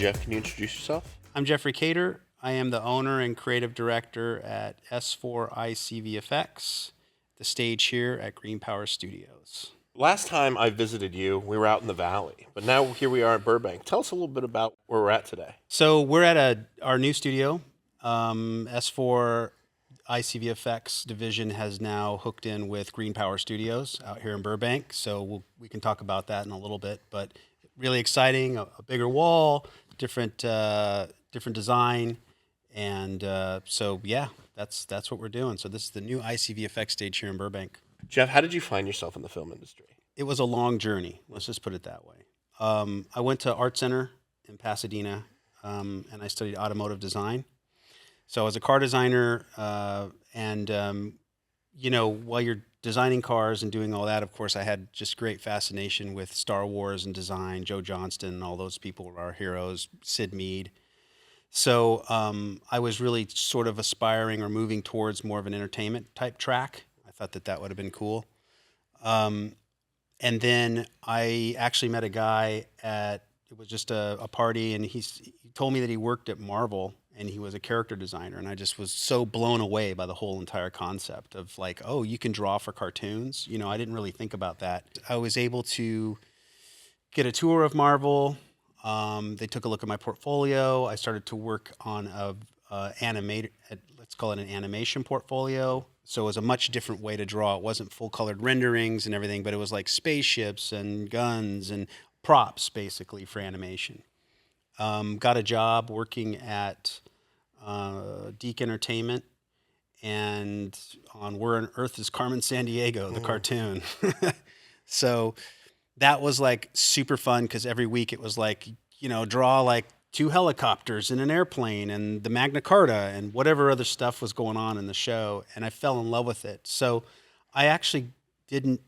Jeff, can you introduce yourself? I'm Geoffrey Cater. I am the owner and creative director at S4ICVFX, the stage here at Green Power Studios. Last time I visited you, we were out in the valley, but now here we are at Burbank. Tell us a little bit about where we're at today. So we're at our new studio. S4 ICVFX division has now hooked in with Green Power Studios out here in Burbank. So we can talk about that in a little bit, but really exciting, a bigger wall, different design. And so, yeah, that's what we're doing. So this is the new ICVFX stage here in Burbank. Jeff, how did you find yourself in the film industry? It was a long journey. Let's just put it that way. I went to Art Center in Pasadena, and I studied automotive design. So I was a car designer, and while you're designing cars and doing all that, of course, I had just great fascination with Star Wars and design. Joe Johnston and all those people were our heroes. Sid Mead. So I was really sort of aspiring or moving towards more of an entertainment type track. I thought that would have been cool. And then I actually met a guy it was just a party, and he told me that he worked at Marvel and he was a character designer. And I just was so blown away by the whole entire concept of like, oh, you can draw for cartoons. I didn't really think about that. I was able to get a tour of Marvel. They took a look at my portfolio. I started to work on let's call it an animation portfolio. So it was a much different way to draw. It wasn't full colored renderings and everything, but it was like spaceships and guns and props basically for animation. Got a job working at Deke Entertainment and on Where on Earth is Carmen Sandiego, the cartoon. So that was like super fun because every week it was like, draw like 2 helicopters and an airplane and the Magna Carta and whatever other stuff was going on in the show. And I fell in love with it. So I actually didn't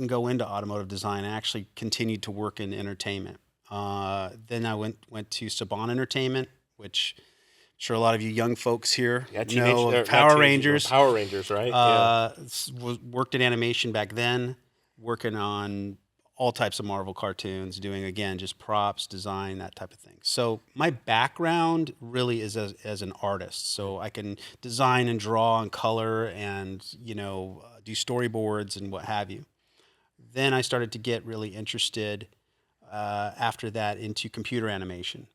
go into automotive design. I actually continued to work in entertainment. Then I went to Saban Entertainment, which I'm sure a lot of you young folks here know of Power Rangers. Power Rangers, right? Worked in animation back then, working on all types of Marvel cartoons, doing, again, just props, design, that type of thing. So my background really is as an artist. So I can design and draw and color and, do storyboards and what have you. Then I started to get really interested after that into computer animation.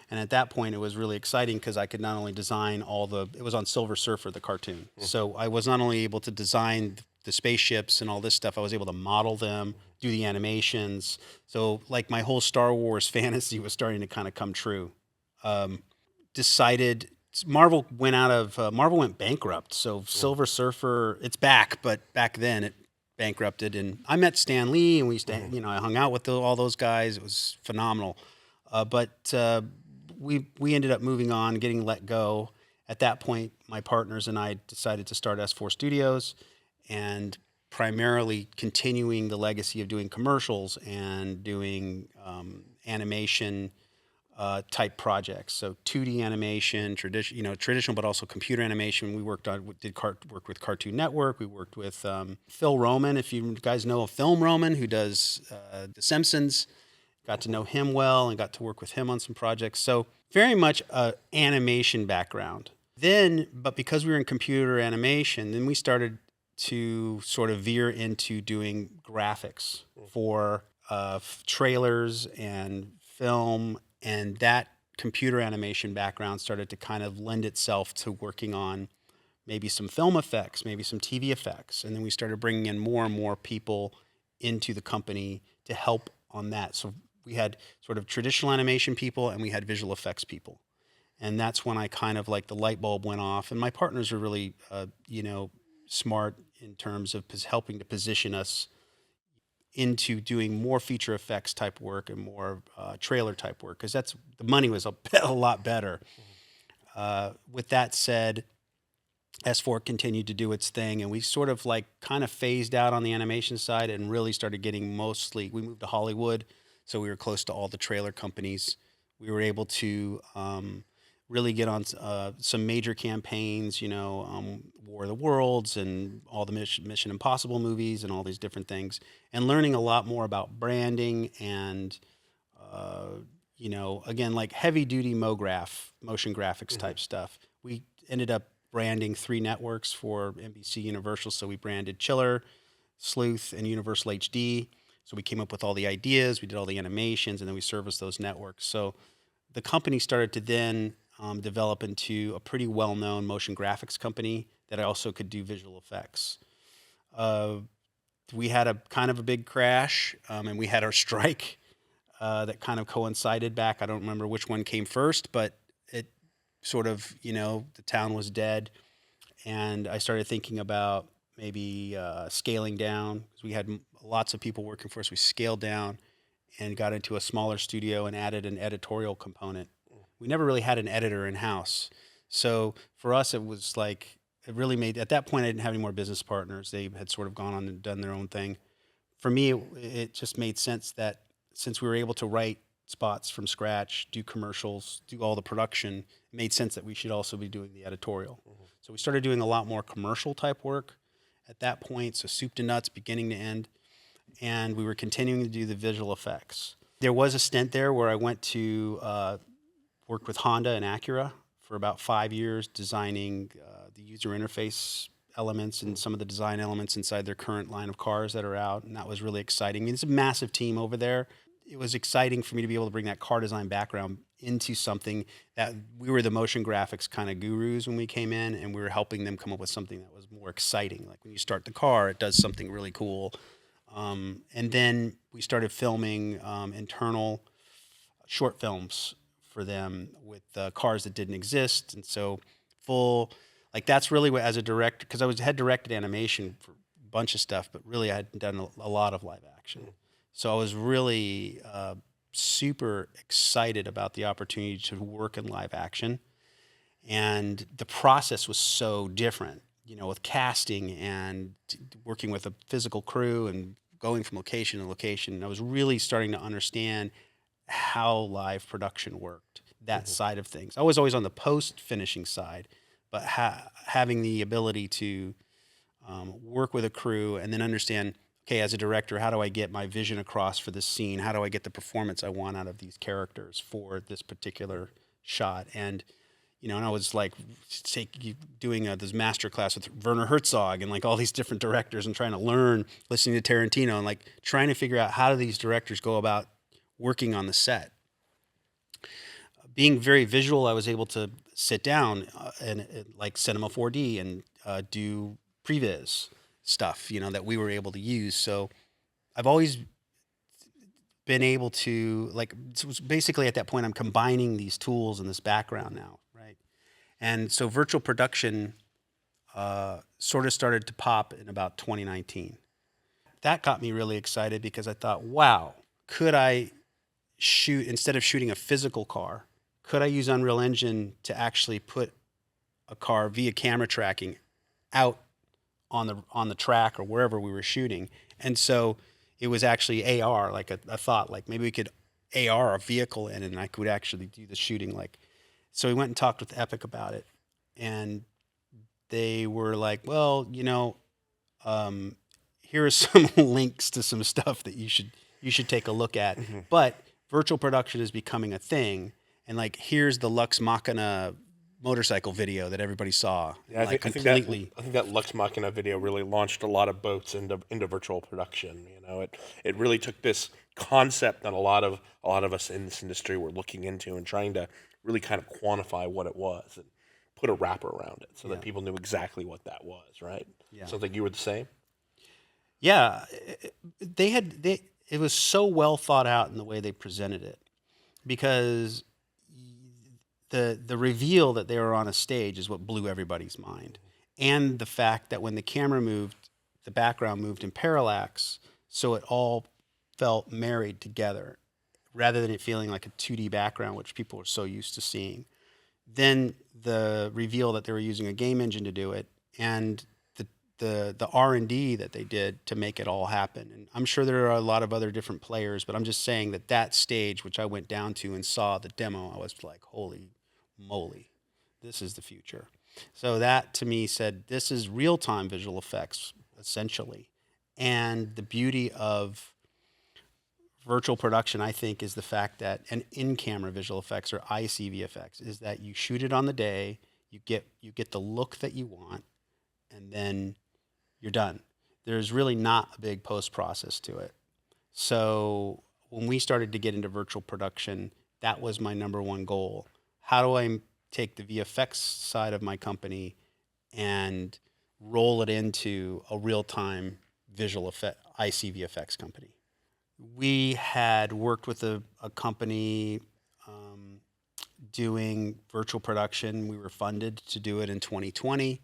And at that point, it was really exciting because I could not only design it was on Silver Surfer, the cartoon. So I was not only able to design the spaceships and all this stuff, I was able to model them, do the animations. So like my whole Star Wars fantasy was starting to kind of come true. Marvel went bankrupt. So Silver Surfer, it's back, but back then it bankrupted. And I met Stan Lee, and I hung out with all those guys. It was phenomenal. But we ended up moving on, getting let go. At that point, my partners and I decided to start S4 Studios and primarily continuing the legacy of doing commercials and doing animation type projects. So 2D animation, traditional, but also computer animation. We work with Cartoon Network. We worked with Phil Roman, if you guys know of Film Roman, who does The Simpsons. Got to know him well and got to work with him on some projects. So very much an animation background. But because we were in computer animation, then we started to sort of veer into doing graphics for trailers and film, and that computer animation background started to kind of lend itself to working on maybe some film effects, maybe some TV effects, and then we started bringing in more and more people into the company to help on that. So we had sort of traditional animation people and we had visual effects people. And that's when I kind of like the light bulb went off, and my partners were really, smart in terms of helping to position us into doing more feature effects type work and more trailer type work, because the money was a lot better. With that said, S4 continued to do its thing, and we sort of like kind of phased out on the animation side and really started getting we moved to Hollywood, so we were close to all the trailer companies. We were able to really get on some major campaigns, War of the Worlds and all the Mission Impossible movies and all these different things, and learning a lot more about branding and, again, like heavy duty motion graphics type stuff. We ended up branding 3 networks for NBC Universal. So we branded Chiller, Sleuth, and Universal HD. So we came up with all the ideas, we did all the animations, and then we serviced those networks. So the company started to then develop into a pretty well-known motion graphics company that also could do visual effects. We had a kind of a big crash, and we had our strike that kind of coincided back. I don't remember which one came first, but it sort of, the town was dead. And I started thinking about maybe scaling down, because we had lots of people working for us. We scaled down and got into a smaller studio and added an editorial component. We never really had an editor in-house. So for us, it was like, it really made, at that point, I didn't have any more business partners. They had sort of gone on and done their own thing. For me, it just made sense that since we were able to write spots from scratch, do commercials, do all the production, it made sense that we should also be doing the editorial. So we started doing a lot more commercial type work at that point. So soup to nuts, beginning to end. And we were continuing to do the visual effects. There was a stint there where I went to work with Honda and Acura for about 5 years, designing the user interface elements and some of the design elements inside their current line of cars that are out. And that was really exciting. I mean, it's a massive team over there. It was exciting for me to be able to bring that car design background into something that we were the motion graphics kind of gurus when we came in, and we were helping them come up with something that was more exciting. Like when you start the car, it does something really cool. And then we started filming internal short films for them with cars that didn't exist. And so that's really what, as a director, because I had directed animation for a bunch of stuff, but really I hadn't done a lot of live action. So I was really super excited about the opportunity to work in live action. And the process was so different, with casting and working with a physical crew and going from location to location. And I was really starting to understand how live production worked, that side of things. I was always on the post-finishing side, but having the ability to work with a crew and then understand, okay, as a director, how do I get my vision across for this scene? How do I get the performance I want out of these characters for this particular shot? And, and I was like doing this master class with Werner Herzog and like all these different directors and trying to learn, listening to Tarantino and like trying to figure out how do these directors go about working on the set. Being very visual, I was able to sit down and like Cinema 4D and do previs stuff, that we were able to use. So I've always been able to, like, so basically at that point, I'm combining these tools and this background now, right? And so virtual production sort of started to pop in about 2019. That got me really excited because I thought, wow, could I shoot, instead of shooting a physical car, could I use Unreal Engine to actually put a car via camera tracking out on the track or wherever we were shooting? And so it was actually AR, like a thought, like maybe we could AR a vehicle in and I could actually do the shooting. Like, so we went and talked with Epic about it, and they were like, well, here are some links to some stuff that you should take a look at. But virtual production is becoming a thing, and like here's the Lux Machina motorcycle video that everybody saw. Yeah, I think that Lux Machina video really launched a lot of boats into virtual production. It really took this concept that a lot of us in this industry were looking into and trying to really kind of quantify what it was and put a wrapper around it so that people knew exactly what that was, right? Yeah. Sounds like you were the same. Yeah, it was so well thought out in the way they presented it, because the reveal that they were on a stage is what blew everybody's mind. And the fact that when the camera moved, the background moved in parallax, so it all felt married together rather than it feeling like a 2D background, which people are so used to seeing. Then the reveal that they were using a game engine to do it, and the R&D that they did to make it all happen. And I'm sure there are a lot of other different players, but I'm just saying that stage, which I went down to and saw the demo, I was like, holy moly, this is the future. So that to me said, this is real-time visual effects, essentially. And the beauty of virtual production, I think, is the fact that, and in-camera visual effects or ICVFX, is that you shoot it on the day, you get the look that you want, and then you're done. There's really not a big post-process to it. So when we started to get into virtual production, that was my number one goal. How do I take the VFX side of my company and roll it into a real-time visual effect ICVFX company? We had worked with a company doing virtual production. We were funded to do it in 2020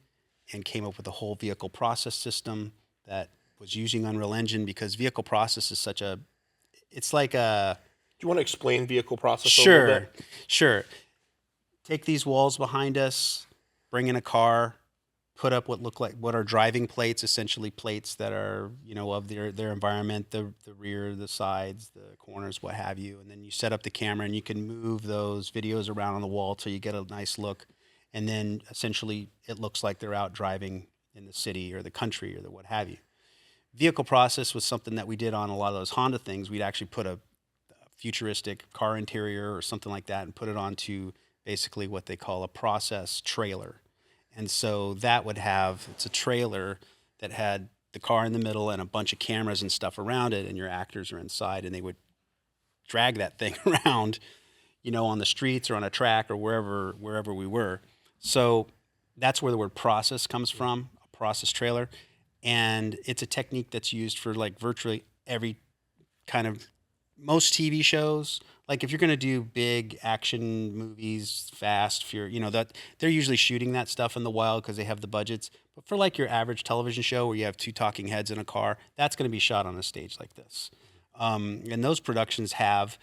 and came up with a whole vehicle process system that was using Unreal Engine, because vehicle process is such a, it's like a... Do you want to explain vehicle process a little bit? Sure. Take these walls behind us, bring in a car, put up what are driving plates, essentially plates that are, of their environment, the rear, the sides, the corners, what have you. And then you set up the camera and you can move those videos around on the wall till you get a nice look. And then essentially it looks like they're out driving in the city or the country or the what have you. Vehicle process was something that we did on a lot of those Honda things. We'd actually put a futuristic car interior or something like that and put it onto basically what they call a process trailer. And so that would have, it's a trailer that had the car in the middle and a bunch of cameras and stuff around it, and your actors are inside, and they would drag that thing around, on the streets or on a track or wherever we were. So that's where the word process comes from, a process trailer. And it's a technique that's used for like virtually every kind of, most TV shows. Like if you're going to do big action movies, fast, furious, that they're usually shooting that stuff in the wild because they have the budgets. But for like your average television show where you have two talking heads in a car, that's going to be shot on a stage like this. And those productions have,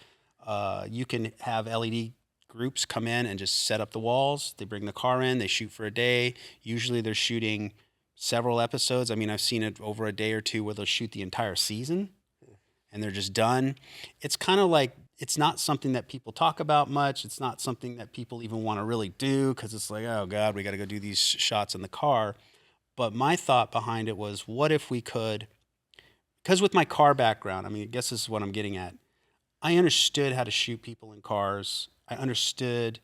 you can have LED groups come in and just set up the walls. They bring the car in, they shoot for a day. Usually they're shooting several episodes. I mean, I've seen it over a day or two where they'll shoot the entire season and they're just done. It's kind of like, it's not something that people talk about much. It's not something that people even want to really do because it's like, oh God, we got to go do these shots in the car. But my thought behind it was, what if we could, because with my car background, I mean, I guess this is what I'm getting at. I understood how to shoot people in cars. I understood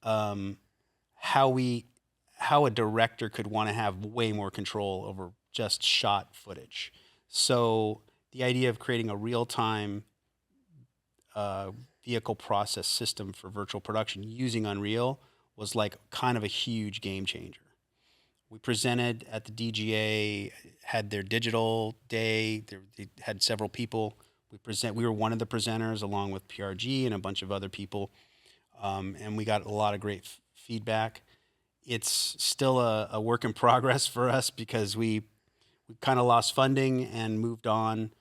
how a director could want to have way more control over just shot footage. So the idea of creating a real-time vehicle process system for virtual production using Unreal was like kind of a huge game changer. We presented at the DGA, had their digital day. They had several people. We were one of the presenters along with PRG and a bunch of other people, and we got a lot of great feedback. It's still a work in progress for us because we kind of lost funding and moved on.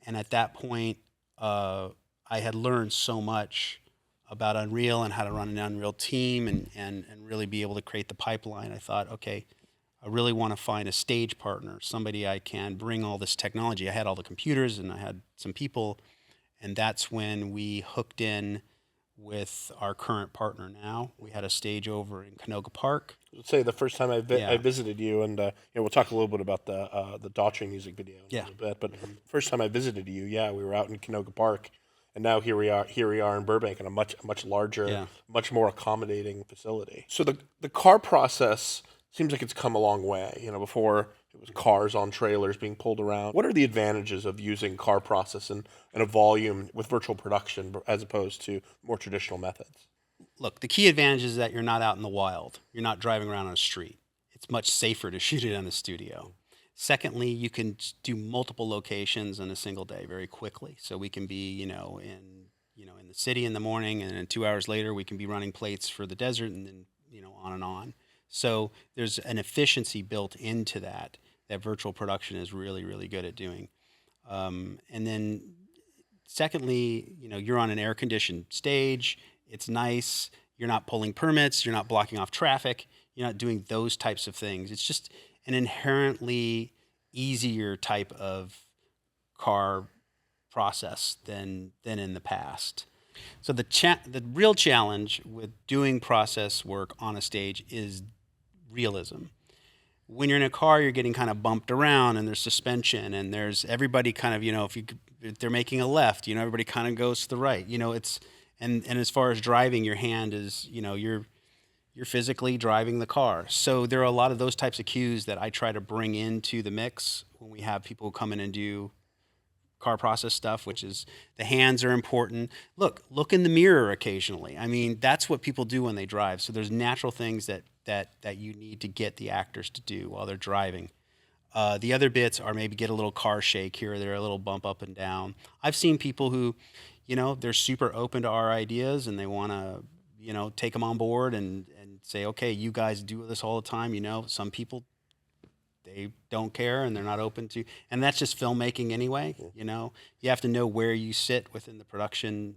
And at that point, I had learned so much about Unreal and how to run an Unreal team and really be able to create the pipeline. I thought, okay, I really want to find a stage partner, somebody I can bring all this technology. I had all the computers and I had some people, and that's when we hooked in with our current partner now. We had a stage over in Canoga Park. Let's say the first time I visited you, and we'll talk a little bit about the Daughtry music video in a little bit. But first time I visited you, we were out in Canoga Park, and now here we are in Burbank in a much larger, much more accommodating facility. So the car process seems like it's come a long way. Before it was cars on trailers being pulled around. What are the advantages of using car process and a volume with virtual production as opposed to more traditional methods? Look, the key advantage is that you're not out in the wild. You're not driving around on a street. It's much safer to shoot it in a studio. Secondly, you can do multiple locations in a single day very quickly. So we can be, in the city in the morning, and then 2 hours later we can be running plates for the desert, and then, on and on. So there's an efficiency built into that virtual production is really, really good at doing. And then secondly, you're on an air-conditioned stage. It's nice. You're not pulling permits. You're not blocking off traffic. You're not doing those types of things. It's just an inherently easier type of car process than in the past. So the real challenge with doing process work on a stage is realism. When you're in a car, you're getting kind of bumped around, and there's suspension, and there's everybody kind of, they're making a left, everybody kind of goes to the right. It's and as far as driving, your hand is, you're physically driving the car. So there are a lot of those types of cues that I try to bring into the mix when we have people come in and do car process stuff, which is the hands are important. Look in the mirror occasionally. I mean, that's what people do when they drive. So there's natural things that you need to get the actors to do while they're driving. The other bits are maybe get a little car shake here or there, a little bump up and down. I've seen people who, they're super open to our ideas and they want to, take them on board and say, okay, you guys do this all the time. Some people, they don't care and they're not open to, and that's just filmmaking anyway. You have to know where you sit within the production.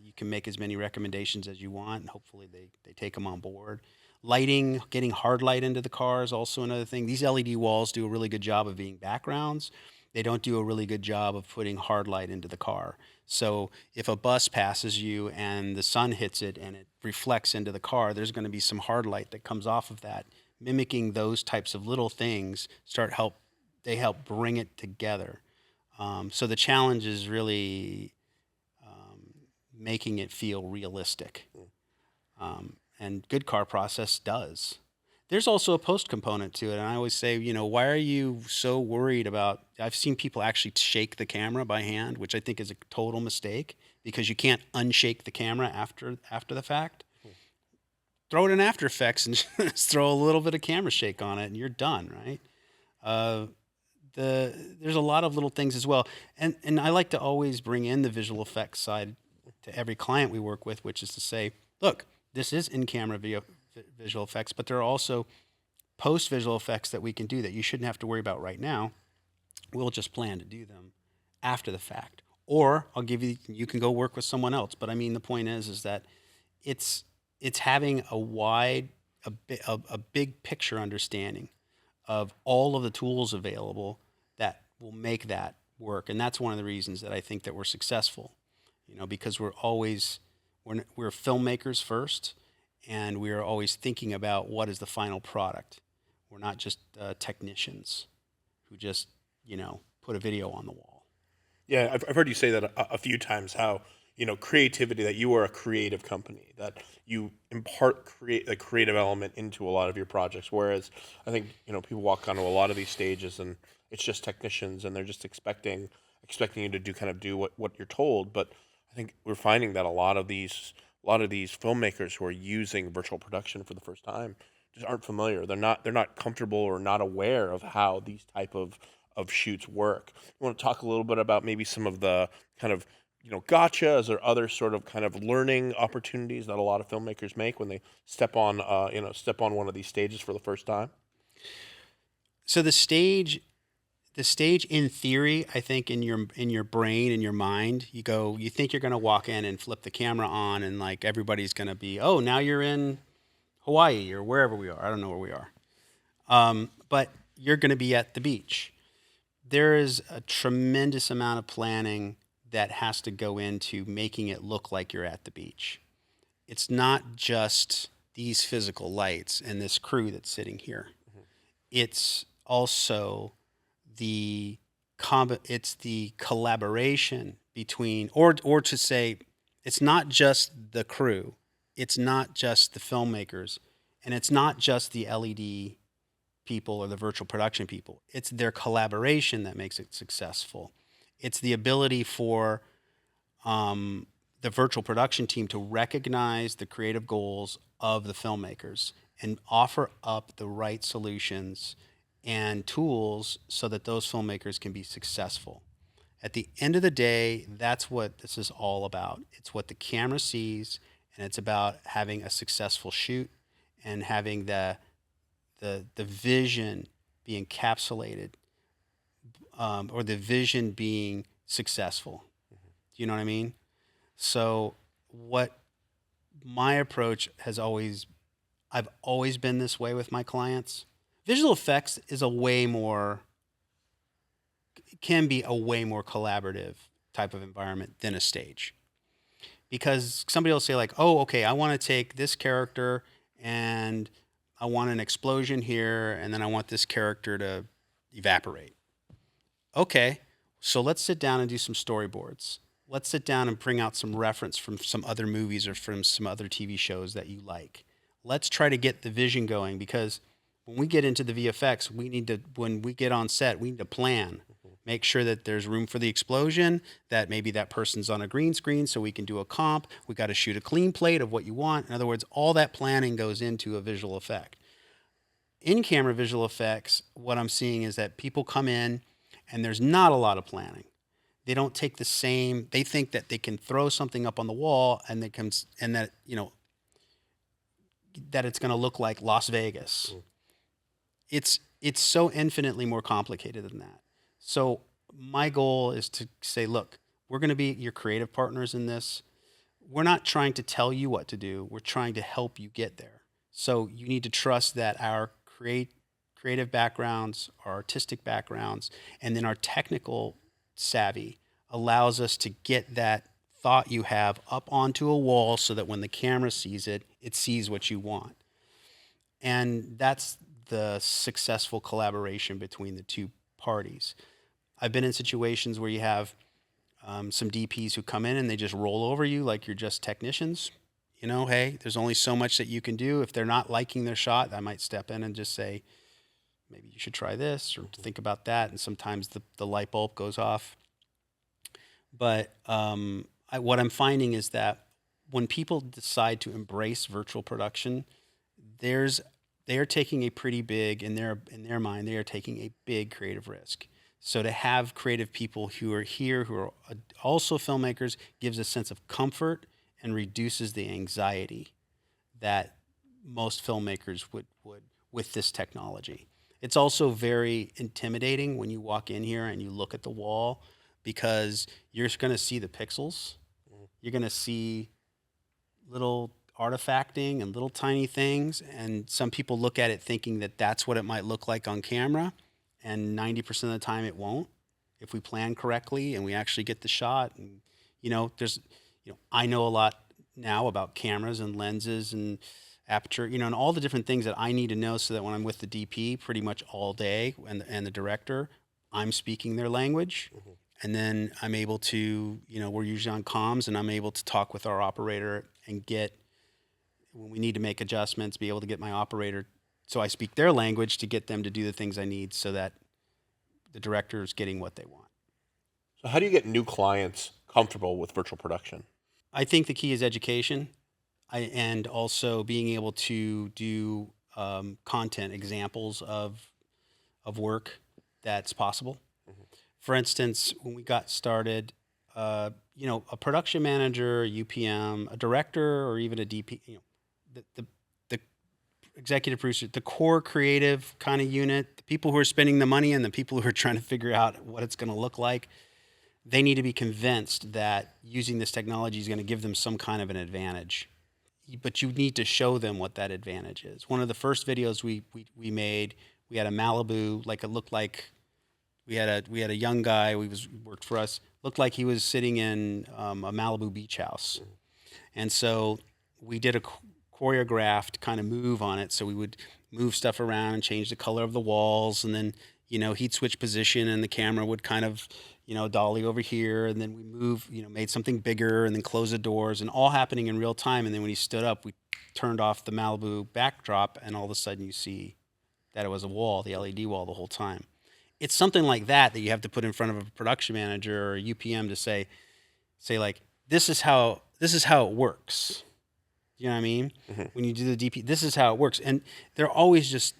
You can make as many recommendations as you want, and hopefully they take them on board. Lighting, getting hard light into the car is also another thing. These LED walls do a really good job of being backgrounds. They don't do a really good job of putting hard light into the car. So if a bus passes you and the sun hits it and it reflects into the car, there's going to be some hard light that comes off of that. Mimicking those types of little things they help bring it together. So the challenge is really making it feel realistic. And good car process does. There's also a post component to it. And I always say, why are you so worried about, I've seen people actually shake the camera by hand, which I think is a total mistake because you can't unshake the camera after the fact. Throw it in After Effects and just throw a little bit of camera shake on it and you're done, right? There's a lot of little things as well. And I like to always bring in the visual effects side to every client we work with, which is to say, look, this is in-camera visual effects, but there are also post-visual effects that we can do that you shouldn't have to worry about right now. We'll just plan to do them after the fact. Or you can go work with someone else. But I mean, the point is that it's having a big picture understanding of all of the tools available that will make that work. And that's one of the reasons that I think that we're successful, because we're filmmakers first, and we are always thinking about what is the final product. We're not just technicians who just, put a video on the wall. Yeah, I've heard you say that a few times, how, creativity, that you are a creative company, that you impart the creative element into a lot of your projects. Whereas I think, people walk onto a lot of these stages and it's just technicians and they're just expecting you to do what you're told. But I think we're finding that a lot of these filmmakers who are using virtual production for the first time just aren't familiar. They're not comfortable or not aware of how these type of shoots work. You want to talk a little bit about maybe some of the kind of gotchas or other sort of kind of learning opportunities that a lot of filmmakers make when they step on one of these stages for the first time? So the stage in theory, I think in your brain, in your mind, you think you're going to walk in and flip the camera on and like everybody's going to be, oh, now you're in Hawaii or wherever we are. I don't know where we are. But you're going to be at the beach. There is a tremendous amount of planning that has to go into making it look like you're at the beach. It's not just these physical lights and this crew that's sitting here. Mm-hmm. It's also the collaboration between, or to say, it's not just the crew, it's not just the filmmakers, and it's not just the LED people or the virtual production people. It's their collaboration that makes it successful. It's the ability for the virtual production team to recognize the creative goals of the filmmakers and offer up the right solutions and tools so that those filmmakers can be successful. At the end of the day, that's what this is all about. It's what the camera sees, and it's about having a successful shoot and having the vision be encapsulated, or the vision being successful. Mm-hmm. Do you know what I mean? So what my approach I've always been this way with my clients. Visual effects can be a way more collaborative type of environment than a stage. Because somebody will say like, oh, okay, I want to take this character and I want an explosion here, and then I want this character to evaporate. Okay, So let's sit down and do some storyboards. Let's sit down and bring out some reference from some other movies or from some other TV shows that you like. Let's try to get the vision going, because when we get into the VFX, when we get on set, we need to plan. Make sure that there's room for the explosion, that maybe that person's on a green screen so we can do a comp. We got to shoot a clean plate of what you want. In other words, all that planning goes into a visual effect. In-camera visual effects, what I'm seeing is that people come in and there's not a lot of planning. They don't take the same, they think that they can throw something up on the wall and that, that it's going to look like Las Vegas. It's so infinitely more complicated than that. So my goal is to say, look, we're going to be your creative partners in this. We're not trying to tell you what to do. We're trying to help you get there. So you need to trust that our creative backgrounds, our artistic backgrounds, and then our technical savvy allows us to get that thought you have up onto a wall so that when the camera sees it, it sees what you want. And that's the successful collaboration between the two parties. I've been in situations where you have some DPs who come in and they just roll over you like you're just technicians. Hey, there's only so much that you can do. If they're not liking their shot, I might step in and just say, maybe you should try this or think about that. And sometimes the light bulb goes off. But what I'm finding is that when people decide to embrace virtual production, they are taking a pretty big, in their mind, they are taking a big creative risk. So to have creative people who are here, who are also filmmakers, gives a sense of comfort and reduces the anxiety that most filmmakers would with this technology. It's also very intimidating when you walk in here and you look at the wall, because you're going to see the pixels. You're going to see little artifacting and little tiny things. And some people look at it thinking that that's what it might look like on camera. And 90% of the time it won't, if we plan correctly and we actually get the shot. And, I know a lot now about cameras and lenses and aperture, and all the different things that I need to know so that when I'm with the DP pretty much all day and the director, I'm speaking their language. And then I'm able to, we're usually on comms, and I'm able to talk with our operator and when we need to make adjustments, be able to get my operator, so I speak their language to get them to do the things I need so that the director is getting what they want. So how do you get new clients comfortable with virtual production? I think the key is education, and also being able to do content examples of work that's possible. For instance, when we got started, a production manager, a UPM, a director, or even a DP, the executive producer, the core creative kind of unit, the people who are spending the money and the people who are trying to figure out what it's going to look like, they need to be convinced that using this technology is going to give them some kind of an advantage. But you need to show them what that advantage is. One of the first videos we made, we had a Malibu, like it looked like we had a young guy worked for us, looked like he was sitting in a Malibu beach house. And so we did a choreographed kind of move on it. So we would move stuff around and change the color of the walls, and then he'd switch position and the camera would kind of dolly over here, and then we made something bigger and then close the doors, and all happening in real time. And then when he stood up, we turned off the Malibu backdrop, and all of a sudden you see that it was a wall, the LED wall, the whole time. It's something like that you have to put in front of a production manager or a UPM to say like, this is how it works. You know what I mean? When you do the DP, this is how it works. And they're always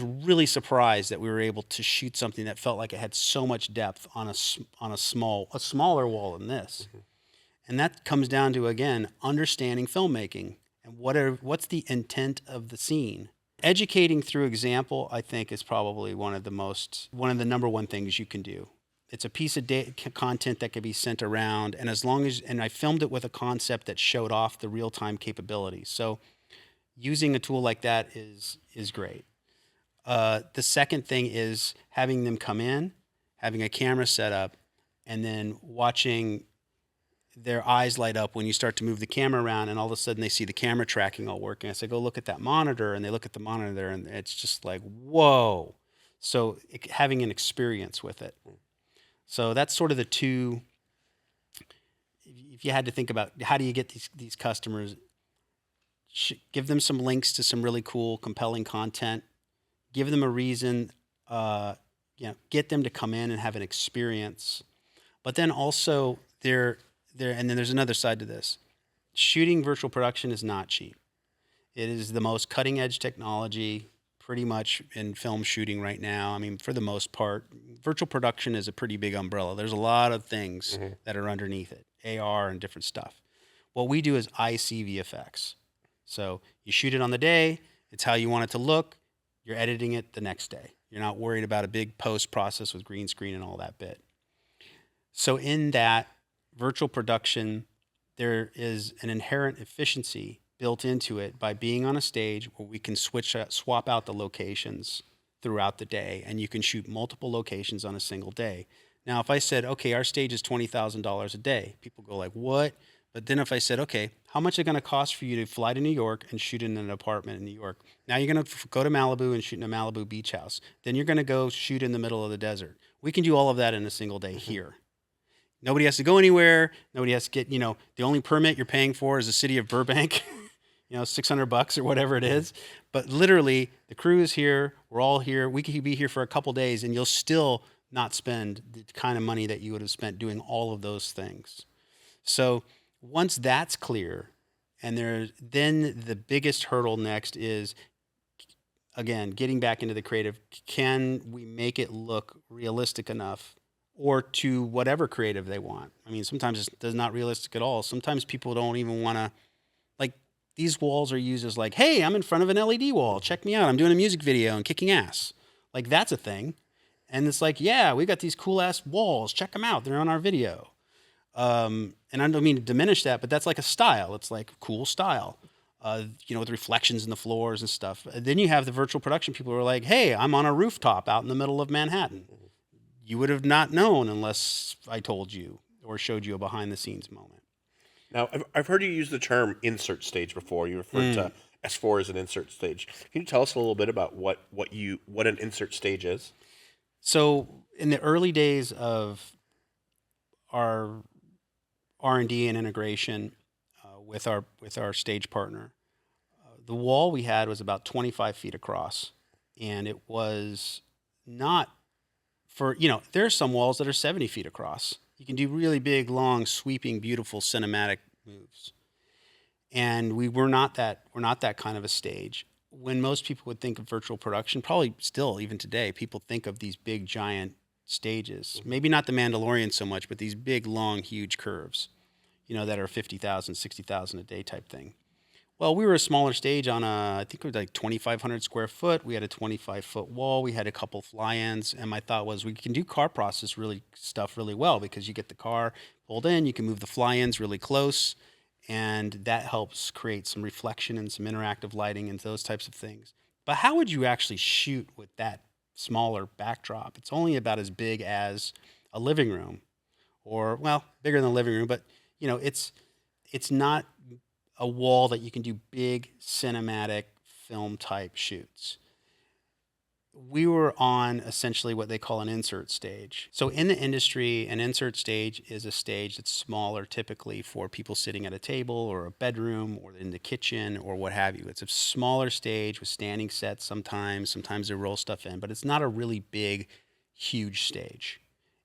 really surprised that we were able to shoot something that felt like it had so much depth on a smaller wall than this. And that comes down to, again, understanding filmmaking and what's the intent of the scene. Educating through example, I think, is probably one of the number one things you can do. It's a piece of content that can be sent around, and and I filmed it with a concept that showed off the real-time capabilities. So using a tool like that is great. The second thing is having them come in, having a camera set up, and then watching their eyes light up when you start to move the camera around, and all of a sudden they see the camera tracking all working. I say, go look at that monitor, and they look at the monitor, and it's just like, whoa. So having an experience with it. So that's sort of the two. If you had to think about how do you get these customers, give them some links to some really cool, compelling content, give them a reason, get them to come in and have an experience. But then also and then there's another side to this. Shooting virtual production is not cheap. It is the most cutting edge technology pretty much in film shooting right now. I mean, for the most part, virtual production is a pretty big umbrella. There's a lot of things that are underneath it, AR and different stuff. What we do is IC VFX. So you shoot it on the day. It's how you want it to look. You're editing it the next day. You're not worried about a big post process with green screen and all that bit. So in that virtual production, there is an inherent efficiency built into it by being on a stage where we can swap out the locations throughout the day, and you can shoot multiple locations on a single day. Now, if I said, okay, our stage is $20,000 a day, people go like, what? But then if I said, okay, how much is it going to cost for you to fly to New York and shoot in an apartment in New York? Now you're going to go to Malibu and shoot in a Malibu beach house. Then you're going to go shoot in the middle of the desert. We can do all of that in a single day here. Nobody has to go anywhere. Nobody has to get, the only permit you're paying for is the city of Burbank, $600 or whatever it is. But literally, the crew is here. We're all here. We could be here for a couple days, and you'll still not spend the kind of money that you would have spent doing all of those things. So once that's clear, then the biggest hurdle next is, again, getting back into the creative. Can we make it look realistic enough? Or to whatever creative they want. I mean, sometimes it's not realistic at all. Sometimes people don't even want to, these walls are used as hey, I'm in front of an LED wall. Check me out. I'm doing a music video and kicking ass. That's a thing. And it's yeah, we got these cool ass walls. Check them out. They're on our video. And I don't mean to diminish that, but that's a style. It's cool style, with reflections in the floors and stuff. Then you have the virtual production people who are hey, I'm on a rooftop out in the middle of Manhattan. You would have not known unless I told you or showed you a behind-the-scenes moment. Now, I've heard you use the term insert stage before. You referred to S4 as an insert stage. Can you tell us a little bit about what an insert stage is? So, in the early days of our R&D and integration with our stage partner, the wall we had was about 25 feet across, and it was not. There's some walls that are 70 feet across. You can do really big, long, sweeping, beautiful cinematic moves. And we're not that kind of a stage. When most people would think of virtual production, probably still even today, people think of these big, giant stages. Maybe not the Mandalorian so much, but these big, long, huge curves, that are 50,000, 60,000 a day type thing. Well, we were a smaller stage on I think it was 2,500 square foot. We had a 25-foot wall. We had a couple fly-ins. And my thought was we can do car process stuff really well because you get the car pulled in, you can move the fly-ins really close, and that helps create some reflection and some interactive lighting and those types of things. But how would you actually shoot with that smaller backdrop? It's only about as big as a living room or, bigger than a living room, but, it's not a wall that you can do big cinematic film type shoots. We were on essentially what they call an insert stage. So in the industry, an insert stage is a stage that's smaller typically for people sitting at a table or a bedroom or in the kitchen or what have you. It's a smaller stage with standing sets sometimes they roll stuff in, but it's not a really big, huge stage.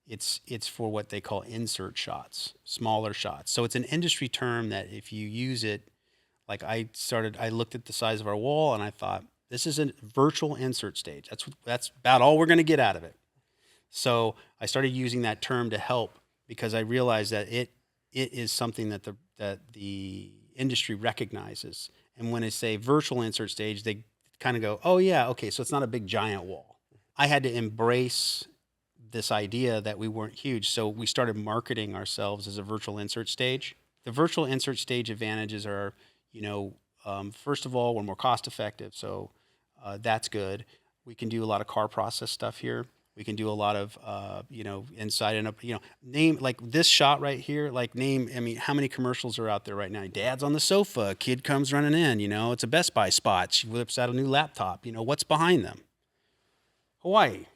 It's for what they call insert shots, smaller shots. So it's an industry term that if you use it, I looked at the size of our wall and I thought, this is a virtual insert stage. That's about all we're going to get out of it. So I started using that term to help because I realized that it is something that the industry recognizes. And when I say virtual insert stage, they kind of go, oh yeah, okay, so it's not a big giant wall. I had to embrace this idea that we weren't huge. So we started marketing ourselves as a virtual insert stage. The virtual insert stage advantages are, first of all, we're more cost effective. So that's good. We can do a lot of car process stuff here. We can do a lot of, inside and up, name this shot right here, how many commercials are out there right now? Dad's on the sofa, kid comes running in, it's a Best Buy spot. She whips out a new laptop, what's behind them? Hawaii,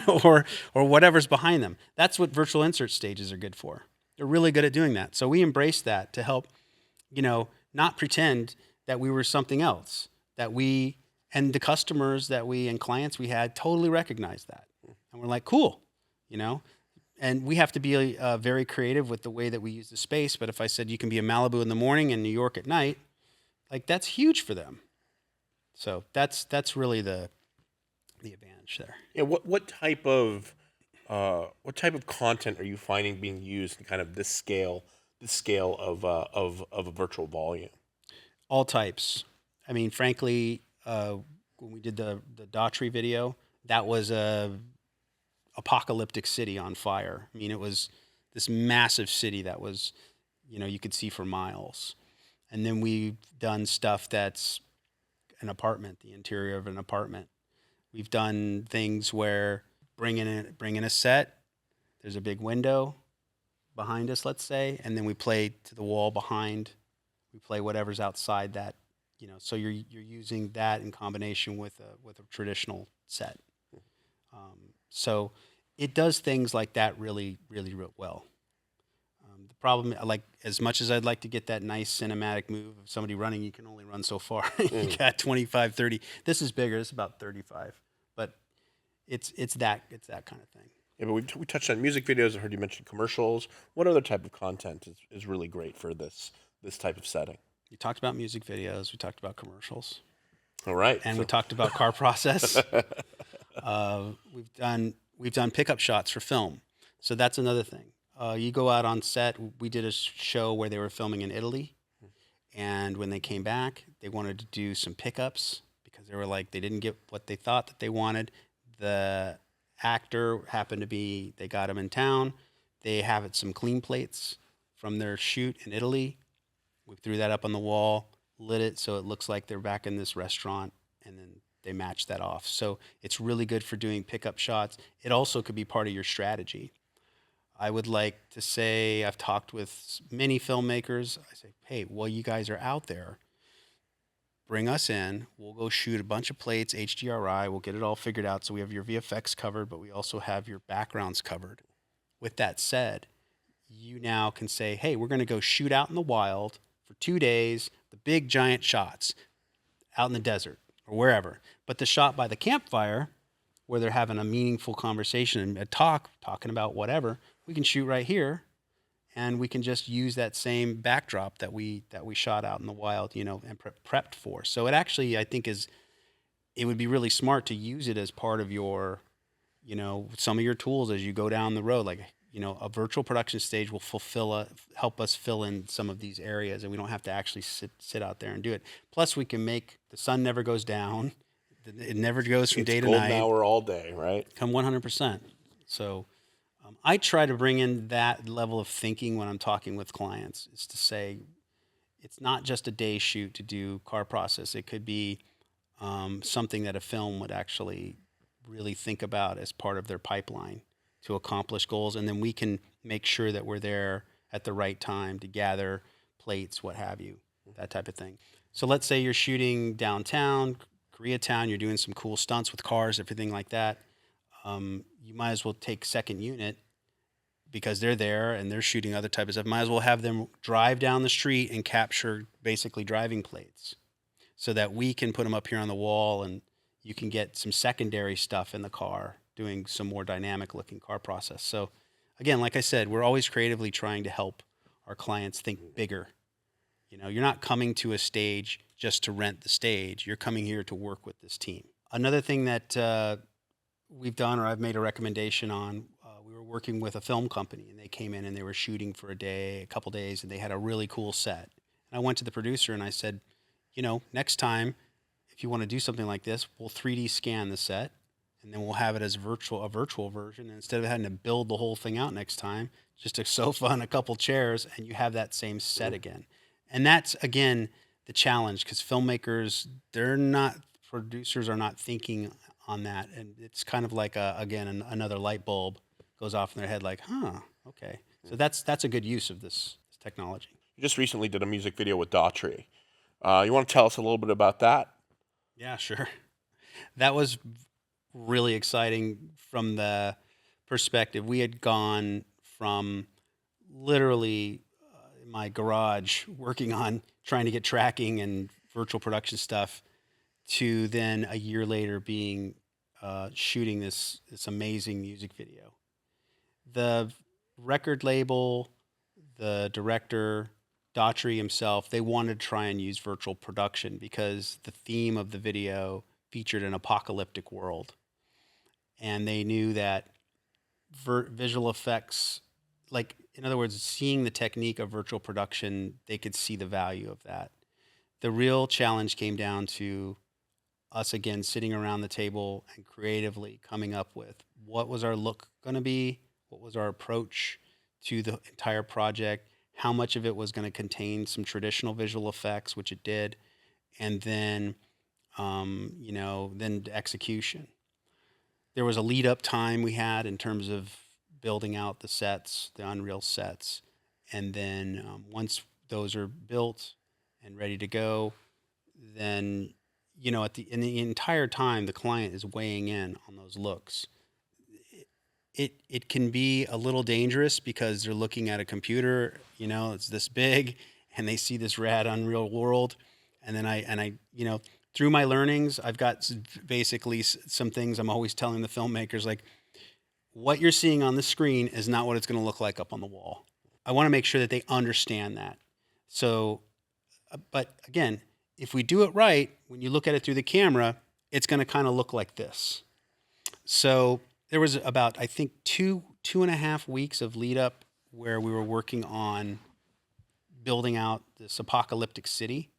or whatever's behind them. That's what virtual insert stages are good for. They're really good at doing that. So we embrace that to help, not pretend that we were something else. That we and the customers and clients we had totally recognized that, and we're like, cool, you know. And we have to be very creative with the way that we use the space. But if I said you can be in Malibu in the morning and New York at night, like that's huge for them. So that's really the advantage there. Yeah, what type of content are you finding being used in kind of this scale of a virtual volume? All types. I mean, frankly, when we did the Daughtry video, that was a apocalyptic city on fire. I mean, it was this massive city that was, you could see for miles. And then we've done stuff that's an apartment, the interior of an apartment. We've done things where bring in a set. There's a big window behind us, let's say, and then we play to the wall behind. We play whatever's outside that, So you're using that in combination with a traditional set. So it does things like that really, really, really well. The problem, like as much as I'd like to get that nice cinematic move of somebody running, you can only run so far. You got 25, 30. This is bigger. It's about 35, but it's that kind of thing. Yeah, but we touched on music videos. I heard you mention commercials. What other type of content is really great for this type of setting? We talked about music videos. We talked about commercials. All right, and we talked about car process. We've done pickup shots for film, so that's another thing. You go out on set. We did a show where they were filming in Italy, and when they came back, they wanted to do some pickups because they were like they didn't get what they thought that they wanted. The actor happened to be they got him in town. They have some clean plates from their shoot in Italy. We threw that up on the wall, lit it so it looks like they're back in this restaurant, and then they match that off. So it's really good for doing pickup shots. It also could be part of your strategy. I would like to say I've talked with many filmmakers. I say, hey, while you guys are out there, bring us in. We'll go shoot a bunch of plates, HDRI. We'll get it all figured out so we have your VFX covered, but we also have your backgrounds covered. With that said, you now can say, hey, we're going to go shoot out in the wild for 2 days, the big giant shots out in the desert or wherever. But the shot by the campfire where they're having a meaningful conversation and a talking about whatever, we can shoot right here, and we can just use that same backdrop that we shot out in the wild, and prepped for. So it actually, I think, it would be really smart to use it as part of your, some of your tools as you go down the road. Like, a virtual production stage will help us fill in some of these areas, and we don't have to actually sit out there and do it. Plus, we can make the sun never goes down. It never goes from day to night. It's golden hour all day, right? Come 100%. So I try to bring in that level of thinking when I'm talking with clients, is to say it's not just a day shoot to do car process. It could be something that a film would actually really think about as part of their pipeline to accomplish goals, and then we can make sure that we're there at the right time to gather plates, what have you, that type of thing. So let's say you're shooting downtown, Koreatown, you're doing some cool stunts with cars, everything like that. You might as well take second unit because they're there and they're shooting other type of stuff. Might as well have them drive down the street and capture basically driving plates so that we can put them up here on the wall and you can get some secondary stuff in the car doing some more dynamic looking car process. So again, like I said, we're always creatively trying to help our clients think bigger. You're not coming to a stage just to rent the stage. You're coming here to work with this team. Another thing that we've done, or I've made a recommendation on, we were working with a film company and they came in and they were shooting for a couple days, and they had a really cool set. And I went to the producer and I said, next time, if you want to do something like this, we'll 3D scan the set, and then we'll have it as a virtual version. And instead of having to build the whole thing out next time, just a sofa and a couple chairs, and you have that same set again. And that's, again, the challenge, because producers are not thinking on that. And it's kind of like, another light bulb goes off in their head like, okay. So that's a good use of this technology. You just recently did a music video with Daughtry. You want to tell us a little bit about that? Yeah, sure. That was really exciting from the perspective. We had gone from literally in my garage working on trying to get tracking and virtual production stuff to then a year later being shooting this amazing music video. The record label, the director, Daughtry himself, they wanted to try and use virtual production because the theme of the video featured an apocalyptic world. And they knew that visual effects, like, in other words, seeing the technique of virtual production, they could see the value of that. The real challenge came down to us, again, sitting around the table and creatively coming up with what was our look going to be, what was our approach to the entire project, how much of it was going to contain some traditional visual effects, which it did, and then, then execution. There was a lead up time we had in terms of building out the sets, the Unreal sets, and then once those are built and ready to go, then in the entire time the client is weighing in on those looks. It can be a little dangerous because they're looking at a computer, it's this big, and they see this rad Unreal world, and then I through my learnings, I've got basically some things I'm always telling the filmmakers, like, what you're seeing on the screen is not what it's going to look like up on the wall. I want to make sure that they understand that. So, but again, if we do it right, when you look at it through the camera, it's going to kind of look like this. So there was about, I think, two and a half weeks of lead up where we were working on building out this apocalyptic city.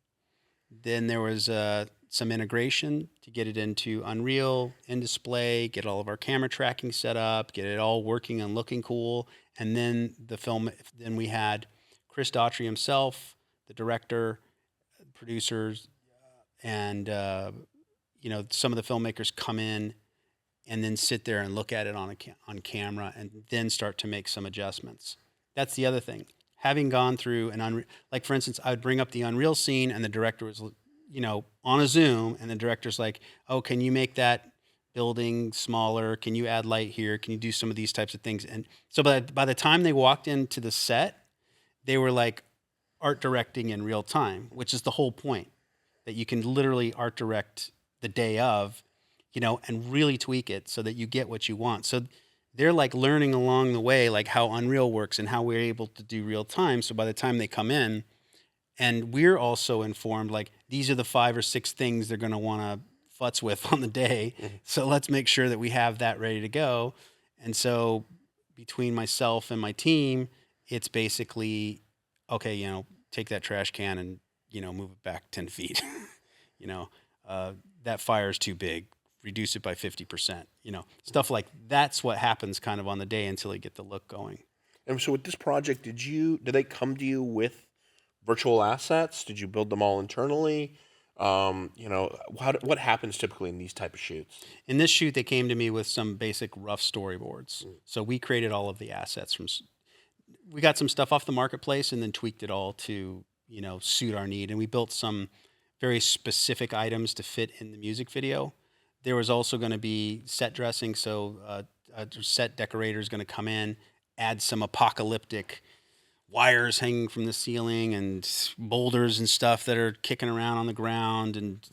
Then there was some integration to get it into Unreal, in display, get all of our camera tracking set up, get it all working and looking cool. And then then we had Chris Daughtry himself, the director, producers, and some of the filmmakers come in and then sit there and look at it on camera and then start to make some adjustments. That's the other thing. Having gone through like, for instance, I would bring up the Unreal scene and the director was, on a Zoom, and the director's like, oh, can you make that building smaller? Can you add light here? Can you do some of these types of things? And so by the time they walked into the set, they were like art directing in real time, which is the whole point, that you can literally art direct the day of, and really tweak it so that you get what you want. So they're like learning along the way, like how Unreal works and how we're able to do real time. So by the time they come in, and we're also informed, like, these are the 5 or 6 things they're going to want to futz with on the day. So let's make sure that we have that ready to go. And so between myself and my team, it's basically, okay, take that trash can and, move it back 10 feet. That fire's too big. Reduce it by 50%. Stuff like that's what happens kind of on the day until you get the look going. And so with this project, did they come to you with virtual assets? Did you build them all internally? What happens typically in these type of shoots? In this shoot, they came to me with some basic rough storyboards. So we created all of the assets we got some stuff off the marketplace and then tweaked it all to, suit our need. And we built some very specific items to fit in the music video. There was also going to be set dressing. So a set decorator is going to come in, add some apocalyptic wires hanging from the ceiling and boulders and stuff that are kicking around on the ground, and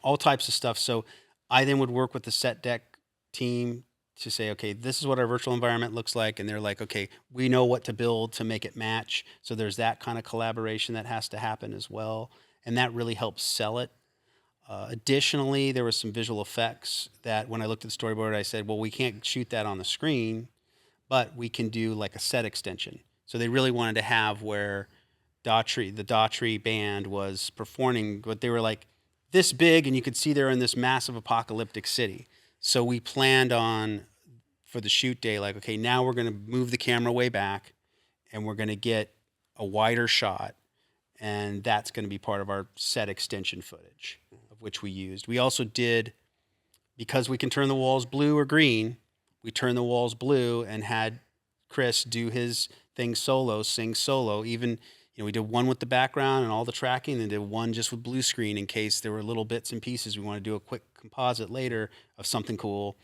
all types of stuff. So I then would work with the set deck team to say, okay, this is what our virtual environment looks like, and they're like, okay, we know what to build to make it match. So there's that kind of collaboration that has to happen as well, and that really helps sell it. Additionally, there was some visual effects that when I looked at the storyboard, I said, well, we can't shoot that on the screen, but we can do like a set extension. So they really wanted to have where the Daughtry band was performing, but they were like this big, and you could see they're in this massive apocalyptic city. So we planned on, for the shoot day, like, okay, now we're going to move the camera way back, and we're going to get a wider shot, and that's going to be part of our set extension footage, of which we used. We also did, because we can turn the walls blue or green, we turned the walls blue and had Chris do his thing solo, sing solo. Even, we did one with the background and all the tracking, and did one just with blue screen in case there were little bits and pieces we want to do a quick composite later of something cool,